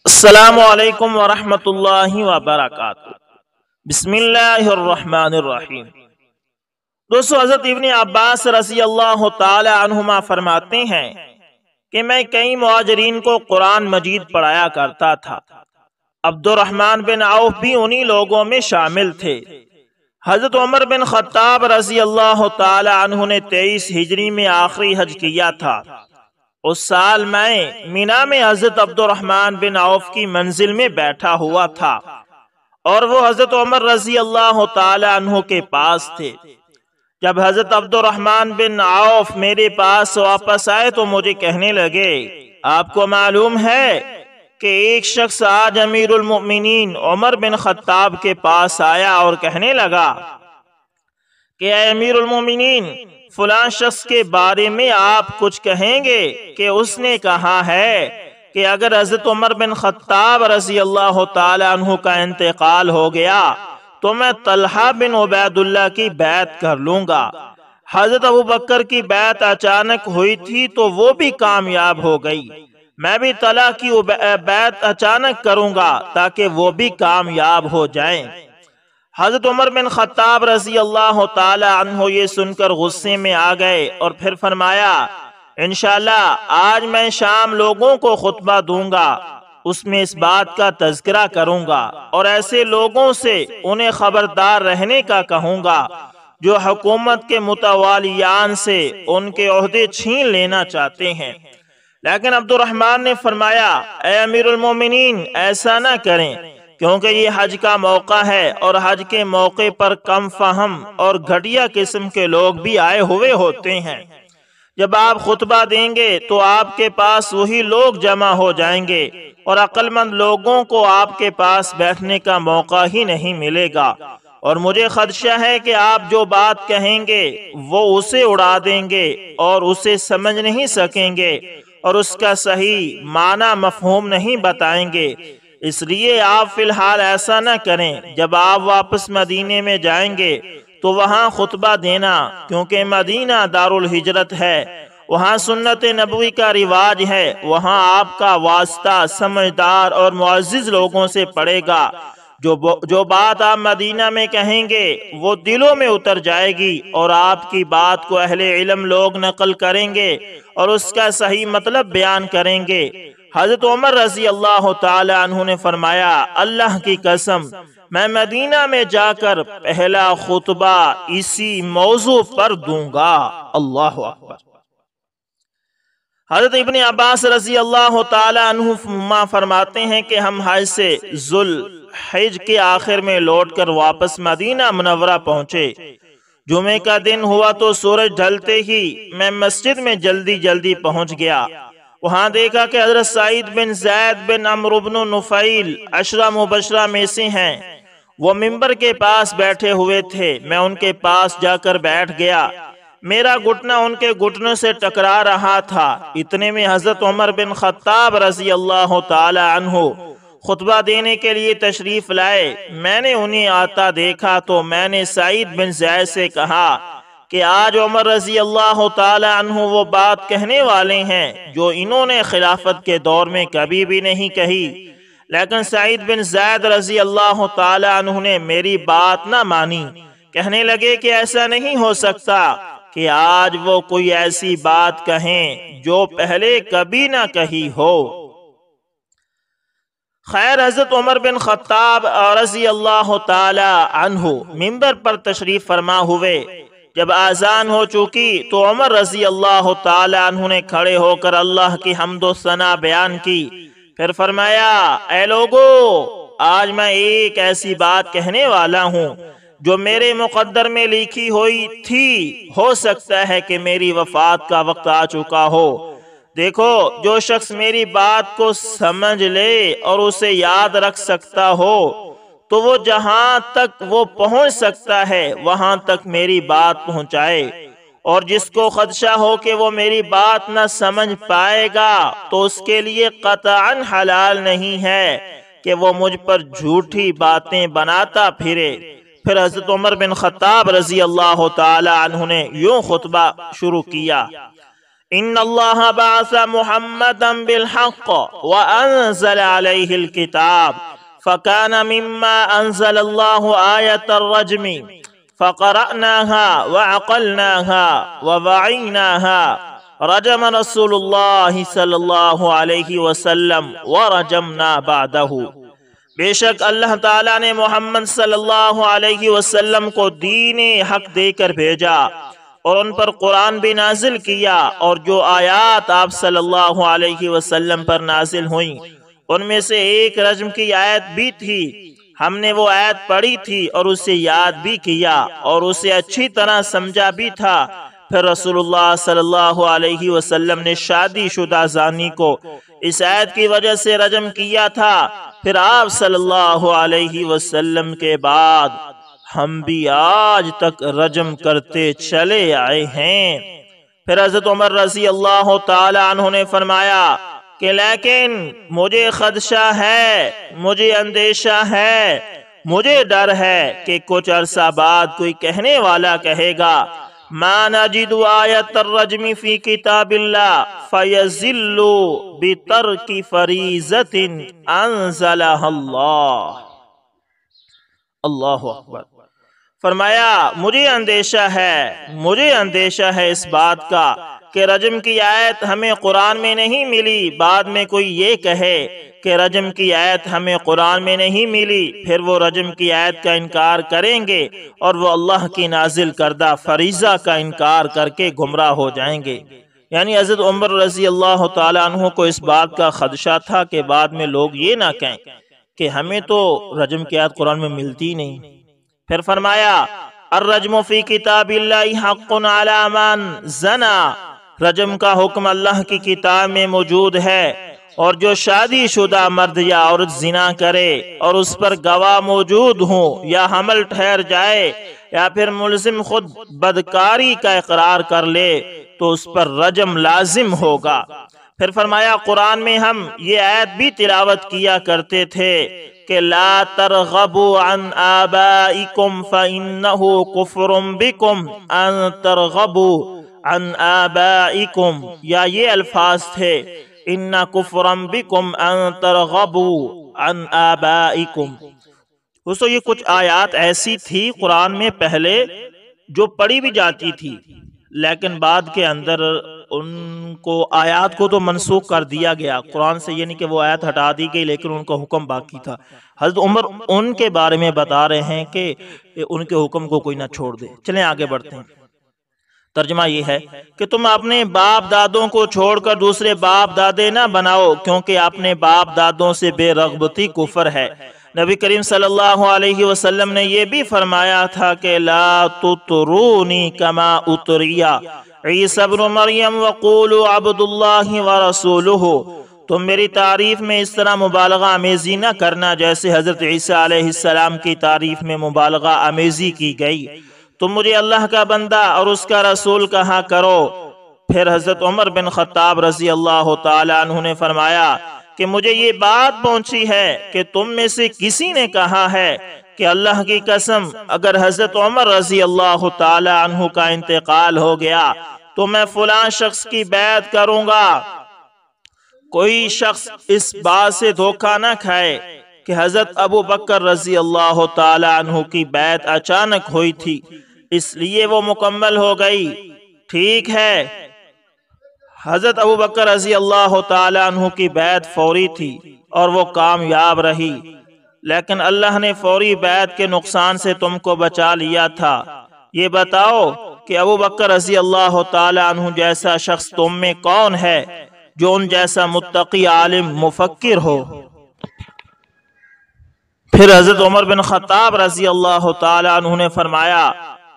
السلام علیکم ورحمۃ اللہ وبرکاتہ۔ بسم اللہ الرحمن الرحیم۔ دوستو، حضرت ابن عباس رضی اللہ تعالی عنہما فرماتے ہیں کہ میں کئی مہاجرین کو قرآن مجید پڑھایا کرتا تھا۔ عبد الرحمن بن عوف بھی انہی لوگوں میں شامل تھے۔ حضرت عمر بن خطاب رضی اللہ تعالی عنہ نے 23 ہجری میں آخری حج کیا تھا۔ اس سال میں مینا میں حضرت عبد الرحمن بن عوف کی منزل میں بیٹھا ہوا تھا اور وہ حضرت عمر رضی اللہ تعالی عنہ کے پاس تھے۔ جب حضرت عبد الرحمن بن عوف میرے پاس واپس آئے تو مجھے کہنے لگے، آپ کو معلوم ہے کہ ایک شخص آج امیر المؤمنین عمر بن خطاب کے پاس آیا اور کہنے لگا کہ اے امیر المؤمنین، فلاں شخص کے بارے میں آپ کچھ کہیں گے کہ اس نے کہا ہے کہ اگر حضرت عمر بن خطاب رضی اللہ تعالی عنہ کا انتقال ہو گیا تو میں طلحہ بن عبید اللہ کی بیعت کر لوں گا۔ حضرت ابو بکر کی بیعت اچانک ہوئی تھی تو وہ بھی کامیاب ہو گئی، میں بھی طلحہ کی بیعت اچانک کروں گا تاکہ وہ بھی کامیاب ہو جائیں۔ حضرت عمر بن خطاب رضی اللہ تعالی عنہ یہ سن کر غصے میں آ گئے اور پھر فرمایا، انشاءاللہ آج میں شام لوگوں کو خطبہ دوں گا، اس میں اس بات کا تذکرہ کروں گا اور ایسے لوگوں سے انہیں خبردار رہنے کا کہوں گا جو حکومت کے متوالیان سے ان کے عہدے چھین لینا چاہتے ہیں۔ لیکن عبد الرحمن نے فرمایا، اے امیر المومنین، ایسا نہ کریں، کیونکہ یہ حج کا موقع ہے اور حج کے موقع پر کم فہم اور گھٹیا قسم کے لوگ بھی آئے ہوئے ہوتے ہیں۔ جب آپ خطبہ دیں گے تو آپ کے پاس وہی لوگ جمع ہو جائیں گے اور عقل مند لوگوں کو آپ کے پاس بیٹھنے کا موقع ہی نہیں ملے گا، اور مجھے خدشہ ہے کہ آپ جو بات کہیں گے وہ اسے اڑا دیں گے اور اسے سمجھ نہیں سکیں گے اور اس کا صحیح معنی مفہوم نہیں بتائیں گے۔ اس لیے آپ فی الحال ایسا نہ کریں، جب آپ واپس مدینے میں جائیں گے تو وہاں خطبہ دینا، کیونکہ مدینہ دار الہجرت ہے، وہاں سنت نبوی کا رواج ہے، وہاں آپ کا واسطہ سمجھدار اور معزز لوگوں سے پڑے گا۔ جو بات آپ مدینہ میں کہیں گے وہ دلوں میں اتر جائے گی اور آپ کی بات کو اہل علم لوگ نقل کریں گے اور اس کا صحیح مطلب بیان کریں گے۔ حضرت عمر رضی اللہ تعالی عنہ نے فرمایا، اللہ کی قسم، میں مدینہ میں جا کر پہلا خطبہ اسی موضوع پر دوں گا۔ اللہ اکبر۔ حضرت ابن عباس رضی اللہ تعالی عنہ فرماتے ہیں کہ ہم حج سے ذوالحج کے آخر میں لوٹ کر واپس مدینہ منورہ پہنچے۔ جمعے کا دن ہوا تو سورج ڈھلتے ہی میں مسجد میں جلدی پہنچ گیا۔ وہاں دیکھا کہ حضرت سعید بن زید بن عمرو بن نفیل عشرہ مبشرہ میں سے ہیں، وہ منبر کے پاس بیٹھے ہوئے تھے۔ میں ان کے پاس جا کر بیٹھ گیا، میرا گھٹنا ان کے گھٹنوں سے ٹکرا رہا تھا۔ اتنے میں حضرت عمر بن خطاب رضی اللہ تعالی عنہ خطبہ دینے کے لیے تشریف لائے۔ میں نے انہیں آتا دیکھا تو میں نے سعید بن زید سے کہا کہ آج عمر رضی اللہ تعالی عنہ وہ بات کہنے والے ہیں جو انہوں نے خلافت کے دور میں کبھی بھی نہیں کہی۔ لیکن سعید بن زید رضی اللہ تعالی عنہ نے میری بات نہ مانی، کہنے لگے کہ ایسا نہیں ہو سکتا کہ آج وہ کوئی ایسی بات کہیں جو پہلے کبھی نہ کہی ہو۔ خیر، حضرت عمر بن خطاب رضی اللہ تعالی عنہ منبر پر تشریف فرما ہوئے۔ جب آذان ہو چکی تو عمر رضی اللہ تعالی عنہ نے کھڑے ہو کر اللہ کی حمد و ثنا بیان کی، پھر فرمایا، اے لوگو، آج میں ایک ایسی بات کہنے والا ہوں جو میرے مقدر میں لکھی ہوئی تھی، ہو سکتا ہے کہ میری وفات کا وقت آ چکا ہو۔ دیکھو، جو شخص میری بات کو سمجھ لے اور اسے یاد رکھ سکتا ہو تو وہ جہاں تک وہ پہنچ سکتا ہے وہاں تک میری بات پہنچائے، اور جس کو خدشہ ہو کہ وہ میری بات نہ سمجھ پائے گا تو اس کے لیے قطعاً حلال نہیں ہے کہ وہ مجھ پر جھوٹی باتیں بناتا پھرے۔ پھر حضرت عمر بن خطاب رضی اللہ تعالی عنہ نے یوں خطبہ شروع کیا، إن الله بعث محمدا بالحق وأنزل عليه الكتاب فكان مما أنزل الله آية الرجم فقرأناها وعقلناها ووعيناها رجم رسول الله صلی اللہ علیہ وسلم ورجمنا بعده۔ بے شک اللہ تعالیٰ نے محمد صلی اللہ علیہ وسلم کو دین حق دے کر بھیجا اور ان پر قرآن بھی نازل کیا، اور جو آیات آپ صلی اللہ علیہ وسلم پر نازل ہوئیں ان میں سے ایک رجم کی آیت بھی تھی۔ ہم نے وہ آیت پڑھی تھی اور اسے یاد بھی کیا اور اسے اچھی طرح سمجھا بھی تھا۔ پھر رسول اللہ صلی اللہ علیہ وسلم نے شادی شدہ زانی کو اس آیت کی وجہ سے رجم کیا تھا۔ پھر آپ صلی اللہ علیہ وسلم کے بعد ہم بھی آج تک رجم کرتے چلے آئے ہیں۔ پھر حضرت عمر رضی اللہ تعالی عنہ نے فرمایا کہ لیکن مجھے خدشہ ہے، مجھے اندیشہ ہے، مجھے ڈر ہے کہ کچھ عرصہ بعد کوئی کہنے والا کہے گا ما نجد آیت الرجم فی کتاب اللہ فیزل بترک فریضۃ انزلہ اللہ۔ اللہ اکبر۔ فرمایا مجھے اندیشہ ہے اس بات کا کہ رجم کی آیت ہمیں قرآن میں نہیں ملی، بعد میں کوئی یہ کہے کہ رجم کی آیت ہمیں قرآن میں نہیں ملی، پھر وہ رجم کی آیت کا انکار کریں گے اور وہ اللہ کی نازل کردہ فریضہ کا انکار کر کے گمراہ ہو جائیں گے۔ یعنی حضرت عمر رضی اللہ تعالیٰ عنہ کو اس بات کا خدشہ تھا کہ بعد میں لوگ یہ نہ کہیں کہ ہمیں تو رجم کی آیت قرآن میں ملتی نہیں۔ پھر فرمایا الرجم فی کتاب اللہ حق علی من زنا، رجم کا حکم اللہ کی کتاب میں موجود ہے، اور جو شادی شدہ مرد یا عورت زنا کرے اور اس پر گواہ موجود ہوں یا حمل ٹھہر جائے یا پھر ملزم خود بدکاری کا اقرار کر لے تو اس پر رجم لازم ہوگا۔ پھر فرمایا قرآن میں ہم یہ آیت بھی تلاوت کیا کرتے تھے کہ لا ترغبوا عن آبائکم فإنہ کفر بکم ان ترغبوا عن آبائکم، یا یہ الفاظ تھے ان کفرم بکم ان ترغبوا عن آبائکم۔ دوستو یہ کچھ آیات ایسی تھی قرآن میں پہلے جو پڑھی بھی جاتی تھی، لیکن بعد کے اندر ان کو آیات کو تو منسوخ کر دیا گیا قرآن سے، یعنی کہ وہ آیت ہٹا دی گئی لیکن ان کا حکم باقی تھا۔ حضرت عمر ان کے بارے میں بتا رہے ہیں کہ ان کے حکم کو کوئی نہ چھوڑ دے۔ چلیں آگے بڑھتے ہیں۔ ترجمہ یہ ہے کہ تم اپنے باپ دادوں کو چھوڑ کر دوسرے باپ دادے نہ بناؤ، کیونکہ اپنے باپ دادوں سے بے رغبتی کفر ہے۔ نبی کریم صلی اللہ علیہ وسلم نے یہ بھی فرمایا تھا کہ لا تطرونی کما اطریا عیسی ابن مریم وقولوا عبد اللہ ورسولہ، تم میری تعریف میں اس طرح مبالغہ آمیزی نہ کرنا جیسے حضرت عیسیٰ علیہ السلام کی تعریف میں مبالغہ آمیزی کی گئی۔ تم مجھے اللہ کا بندہ اور اس کا رسول کہا کرو۔ پھر حضرت عمر بن خطاب رضی اللہ تعالی عنہ نے فرمایا کہ مجھے یہ بات پہنچی ہے کہ تم میں سے کسی نے کہا ہے کہ اللہ کی قسم اگر حضرت عمر رضی اللہ تعالی عنہ کا انتقال ہو گیا تو میں فلاں شخص کی بیعت کروں گا۔ کوئی شخص اس بات سے دھوکہ نہ کھائے کہ حضرت ابو بکر رضی اللہ تعالی عنہ کی بیعت اچانک ہوئی تھی اس لیے وہ مکمل ہو گئی۔ ٹھیک ہے، حضرت ابو بکر رضی اللہ تعالی عنہ کی بیعت فوری تھی اور وہ کامیاب رہی، لیکن اللہ نے فوری بیعت کے نقصان سے تم کو بچا لیا تھا۔ یہ بتاؤ کہ ابو بکر رضی اللہ تعالی عنہ جیسا شخص تم میں کون ہے جو ان جیسا متقی عالم مفکر ہو؟ پھر حضرت عمر بن خطاب رضی اللہ تعالی عنہ نے فرمایا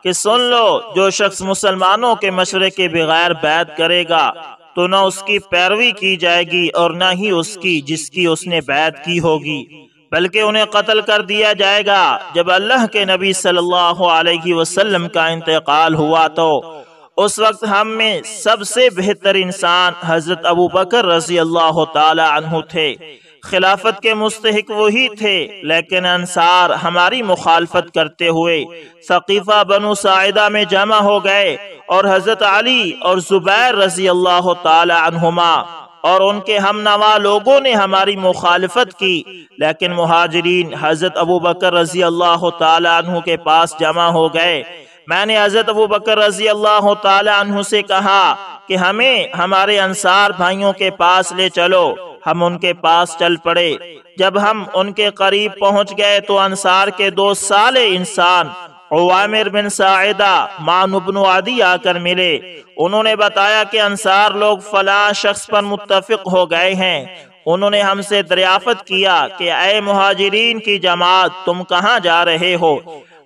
کہ سن لو، جو شخص مسلمانوں کے مشورے کے بغیر بیعت کرے گا تو نہ اس کی پیروی کی جائے گی اور نہ ہی اس کی جس کی اس نے بیعت کی ہوگی، بلکہ انہیں قتل کر دیا جائے گا۔ جب اللہ کے نبی صلی اللہ علیہ وسلم کا انتقال ہوا تو اس وقت ہم میں سب سے بہتر انسان حضرت ابو بکر رضی اللہ تعالی عنہ تھے۔ خلافت کے مستحق وہی تھے، لیکن انصار ہماری مخالفت کرتے ہوئے ثقیفہ بنو ساعدہ میں جمع ہو گئے، اور حضرت علی اور زبیر رضی اللہ تعالی عنہما اور ان کے ہم نوا لوگوں نے ہماری مخالفت کی، لیکن مہاجرین حضرت ابو بکر رضی اللہ تعالی عنہ کے پاس جمع ہو گئے۔ میں نے حضرت ابو بکر رضی اللہ تعالی عنہ سے کہا کہ ہمیں ہمارے انصار بھائیوں کے پاس لے چلو۔ ہم ان کے پاس چل پڑے۔ جب ہم ان کے قریب پہنچ گئے تو انصار کے 2 صالح انسان عوامر بن ساعدہ، معن بن عدی آ کر ملے۔ انہوں نے بتایا کہ انصار لوگ فلاں شخص پر متفق ہو گئے ہیں۔ انہوں نے ہم سے دریافت کیا کہ اے مہاجرین کی جماعت، تم کہاں جا رہے ہو؟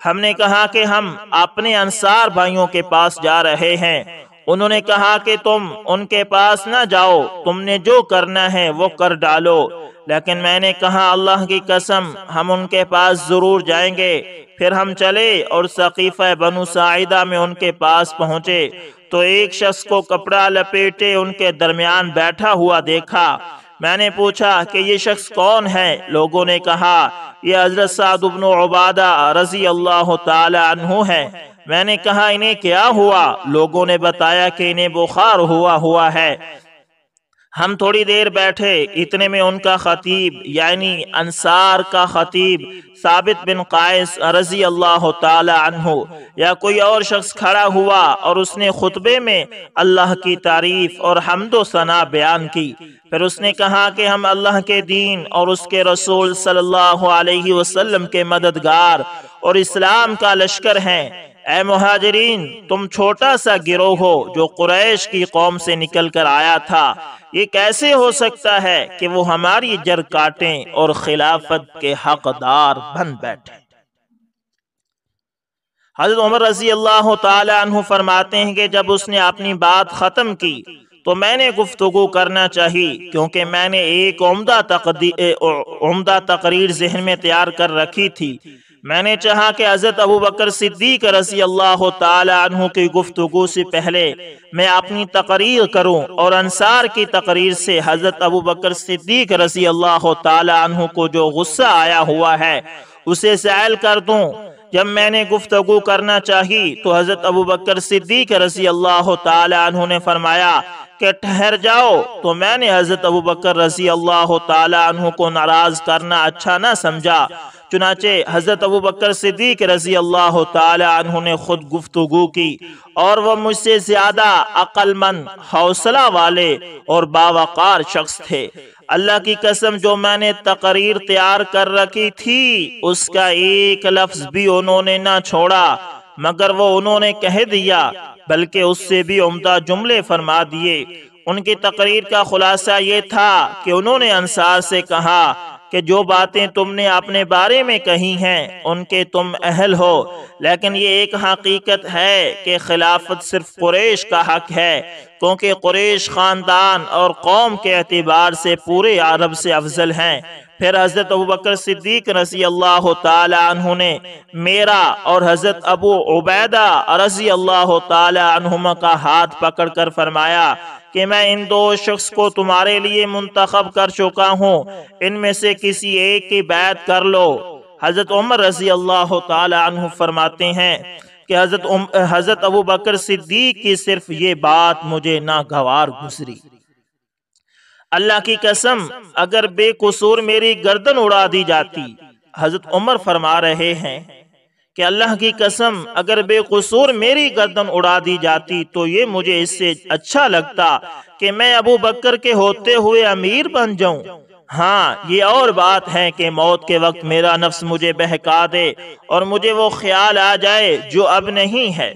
ہم نے کہا کہ ہم اپنے انصار بھائیوں کے پاس جا رہے ہیں۔ انہوں نے کہا کہ تم ان کے پاس نہ جاؤ، تم نے جو کرنا ہے وہ کر ڈالو۔ لیکن میں نے کہا اللہ کی قسم ہم ان کے پاس ضرور جائیں گے۔ پھر ہم چلے اور ثقیفہ بنو ساعدہ میں ان کے پاس پہنچے تو ایک شخص کو کپڑا لپیٹے ان کے درمیان بیٹھا ہوا دیکھا۔ میں نے پوچھا کہ یہ شخص کون ہے؟ لوگوں نے کہا یہ حضرت سعد بن عبادہ رضی اللہ تعالی عنہ ہے۔ میں نے کہا انہیں کیا ہوا؟ لوگوں نے بتایا کہ انہیں بخار ہوا ہے۔ ہم تھوڑی دیر بیٹھے، اتنے میں ان کا خطیب یعنی انصار کا خطیب ثابت بن قیس رضی اللہ تعالی عنہ یا کوئی اور شخص کھڑا ہوا اور اس نے خطبے میں اللہ کی تعریف اور حمد و ثنا بیان کی۔ پھر اس نے کہا کہ ہم اللہ کے دین اور اس کے رسول صلی اللہ علیہ وسلم کے مددگار اور اسلام کا لشکر ہیں۔ اے مہاجرین، تم چھوٹا سا گروہ ہو جو قریش کی قوم سے نکل کر آیا تھا۔ یہ کیسے ہو سکتا ہے کہ وہ ہماری جڑ کاٹیں اور خلافت کے حقدار بن بیٹھیں؟ حضرت عمر رضی اللہ تعالی عنہ فرماتے ہیں کہ جب اس نے اپنی بات ختم کی تو میں نے گفتگو کرنا چاہی، کیونکہ میں نے ایک عمدہ تقریر ذہن میں تیار کر رکھی تھی۔ میں نے چاہا کہ حضرت ابو بکر صدیق رضی اللہ تعالی عنہ کی گفتگو سے پہلے میں اپنی تقریر کروں اور انصار کی تقریر سے حضرت ابو بکر صدیق رضی اللہ تعالی عنہ کو جو غصہ آیا ہوا ہے اسے زائل کر دوں۔ جب میں نے گفتگو کرنا چاہی تو حضرت ابو بکر صدیق رضی اللہ تعالی عنہ نے فرمایا کہ ٹھہر جاؤ، تو میں نے حضرت ابو بکر رضی اللہ تعالی عنہ کو ناراض کرنا اچھا نہ سمجھا۔ چنانچہ حضرت ابو بکر صدیق رضی اللہ تعالی عنہ نے خود گفتگو کی، اور وہ مجھ سے زیادہ عقل مند، حوصلہ والے اور باوقار شخص تھے۔ اللہ کی قسم جو میں نے تقریر تیار کر رکھی تھی اس کا ایک لفظ بھی انہوں نے نہ چھوڑا، مگر وہ انہوں نے کہہ دیا، بلکہ اس سے بھی عمدہ جملے فرما دیے۔ ان کی تقریر کا خلاصہ یہ تھا کہ انہوں نے انصار سے کہا کہ جو باتیں تم نے اپنے بارے میں کہی ہیں ان کے تم اہل ہو، لیکن یہ ایک حقیقت ہے کہ خلافت صرف قریش کا حق ہے، کیونکہ قریش خاندان اور قوم کے اعتبار سے پورے عرب سے افضل ہیں۔ پھر حضرت ابو بکر صدیق رضی اللہ تعالی عنہ نے میرا اور حضرت ابو عبیدہ رضی اللہ تعالی عنہما کا ہاتھ پکڑ کر فرمایا کہ میں ان 2 شخص کو تمہارے لیے منتخب کر چکا ہوں، ان میں سے کسی ایک کی بیعت کر لو۔ حضرت عمر رضی اللہ تعالی عنہ فرماتے ہیں کہ حضرت ابو بکر صدیق کی صرف یہ بات مجھے ناگوار گزری۔ اللہ کی قسم اگر بے قصور میری گردن اڑا دی جاتی، حضرت عمر فرما رہے ہیں کہ اللہ کی قسم اگر بے قصور میری گردن اڑا دی جاتی تو یہ مجھے اس سے اچھا لگتا کہ میں ابو بکر کے ہوتے ہوئے امیر بن جاؤں۔ ہاں یہ اور بات ہے کہ موت کے وقت میرا نفس مجھے بہکا دے اور مجھے وہ خیال آ جائے جو اب نہیں ہے۔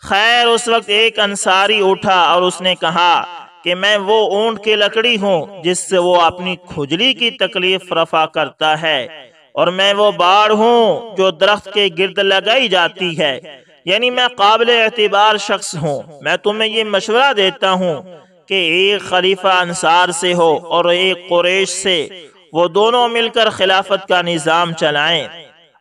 خیر اس وقت ایک انصاری اٹھا اور اس نے کہا کہ میں وہ اونٹ کی لکڑی ہوں جس سے وہ اپنی کھجلی کی تکلیف رفع کرتا ہے، اور میں وہ باڑ ہوں جو درخت کے گرد لگائی جاتی ہے، یعنی میں قابل اعتبار شخص ہوں۔ میں تمہیں یہ مشورہ دیتا ہوں کہ ایک خلیفہ انصار سے ہو اور ایک قریش سے، وہ دونوں مل کر خلافت کا نظام چلائیں۔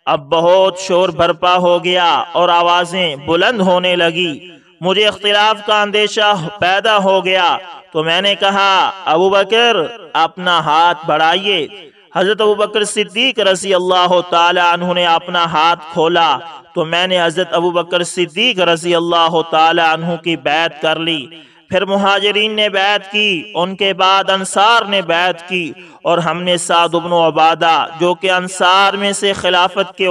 اب بہت شور برپا ہو گیا اور آوازیں بلند ہونے لگی۔ مجھے اختلاف کا اندیشہ پیدا ہو گیا تو میں نے کہا ابو بکر اپنا ہاتھ بڑھائیے۔ حضرت ابو بکر صدیق رضی اللہ تعالی عنہ نے اپنا ہاتھ کھولا تو میں نے حضرت ابو بکر صدیق رضی اللہ تعالی عنہ کی بیعت کر لی۔ پھر مہاجرین نے بیعت کی، ان کے بعد انصار نے بیعت کی، اور ہم نے سعد بن عبادہ جو کہ انصار میں سے خلافت کے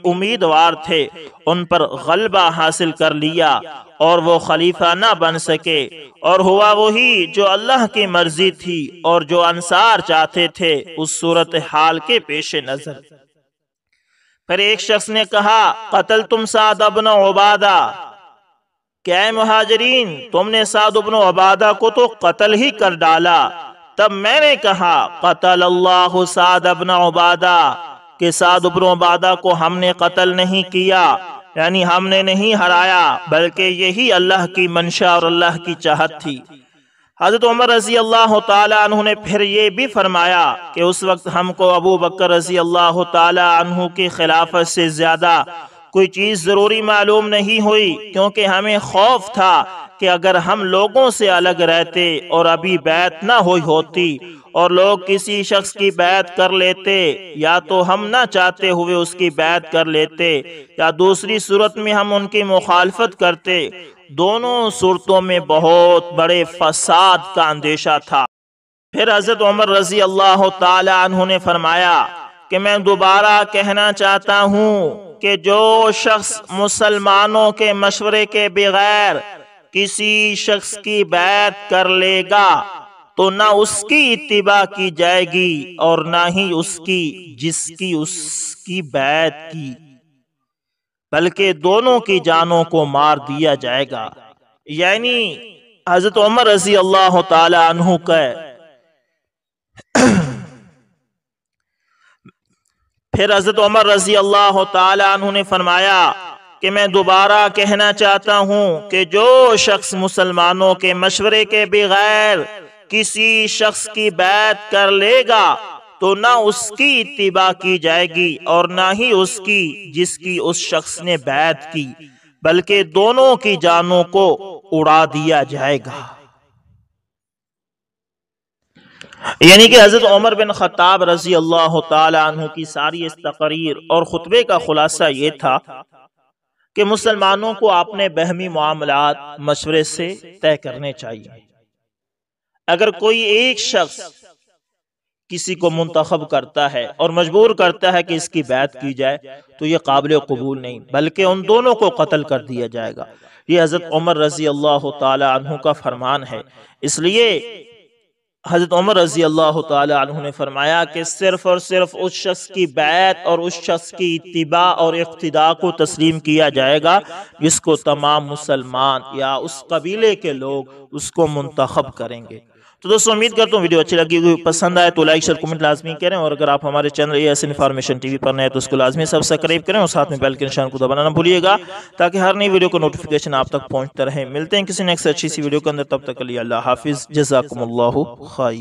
امیدوار تھے ان پر غلبہ حاصل کر لیا، اور وہ خلیفہ نہ بن سکے، اور ہوا وہی جو اللہ کی مرضی تھی اور جو انصار چاہتے تھے اس صورتحال کے پیش نظر۔ پھر ایک شخص نے کہا قتلتم سعد بن عبادہ، کیا اے مہاجرین تم نے سعد بن عبادہ کو تو قتل ہی کر ڈالا۔ تب میں نے کہا قتل اللہ سعد بن عبادہ، کہ سعد بن عبادہ کو ہم نے قتل نہیں کیا، یعنی ہم نے نہیں ہرایا، بلکہ یہی اللہ کی منشا اور اللہ کی چاہت تھی۔ حضرت عمر رضی اللہ تعالی عنہ نے پھر یہ بھی فرمایا کہ اس وقت ہم کو ابو بکر رضی اللہ تعالی عنہ کی خلافت سے زیادہ کوئی چیز ضروری معلوم نہیں ہوئی، کیونکہ ہمیں خوف تھا کہ اگر ہم لوگوں سے الگ رہتے اور ابھی بیعت نہ ہوئی ہوتی اور لوگ کسی شخص کی بیعت کر لیتے، یا تو ہم نہ چاہتے ہوئے اس کی بیعت کر لیتے یا دوسری صورت میں ہم ان کی مخالفت کرتے، دونوں صورتوں میں بہت بڑے فساد کا اندیشہ تھا۔ پھر حضرت عمر رضی اللہ تعالی عنہ نے فرمایا کہ میں دوبارہ کہنا چاہتا ہوں کہ جو شخص مسلمانوں کے مشورے کے بغیر کسی شخص کی بیعت کر لے گا تو نہ اس کی اتباع کی جائے گی اور نہ ہی اس کی جس کی اس کی بیعت کی، بلکہ دونوں کی جانوں کو مار دیا جائے گا۔ یعنی حضرت عمر رضی اللہ تعالی عنہ کا پھر حضرت عمر رضی اللہ تعالی عنہ نے فرمایا کہ میں دوبارہ کہنا چاہتا ہوں کہ جو شخص مسلمانوں کے مشورے کے بغیر کسی شخص کی بیعت کر لے گا تو نہ اس کی اتباع کی جائے گی اور نہ ہی اس کی جس کی اس شخص نے بیعت کی، بلکہ دونوں کی جانوں کو اڑا دیا جائے گا۔ یعنی کہ حضرت عمر بن خطاب رضی اللہ تعالی عنہ کی ساری اس تقریر اور خطبے کا خلاصہ یہ تھا کہ مسلمانوں کو اپنے باہمی معاملات مشورے سے طے کرنے چاہیے۔ اگر کوئی ایک شخص کسی کو منتخب کرتا ہے اور مجبور کرتا ہے کہ اس کی بیعت کی جائے تو یہ قابل قبول نہیں، بلکہ ان دونوں کو قتل کر دیا جائے گا۔ یہ حضرت عمر رضی اللہ تعالی عنہ کا فرمان ہے۔ اس لیے حضرت عمر رضی اللہ تعالی عنہ نے فرمایا کہ صرف اور صرف اس شخص کی بیعت اور اس شخص کی اتباع اور اقتداء کو تسلیم کیا جائے گا جس کو تمام مسلمان یا اس قبیلے کے لوگ اس کو منتخب کریں گے۔ تو دوستو امید کرتا ہوں ویڈیو اچھی لگی ہوئی، پسند آئے تو لائک شیئر کمنٹ لازمی کریں، اور اگر آپ ہمارے channel AS information TV پر نئے تو اس کو لازمی سبسکرائب کریں اور ساتھ میں بیل کے نشان کو دبانا نہ بھولیے گا تاکہ ہر نئی ویڈیو کو نوٹیفیکیشن آپ تک پہنچتا رہے۔ ملتے ہیں کسی نیکسٹ اچھی سی ویڈیو کے اندر، تب تک کے لیے اللہ حافظ، جزاکم اللہ خیر۔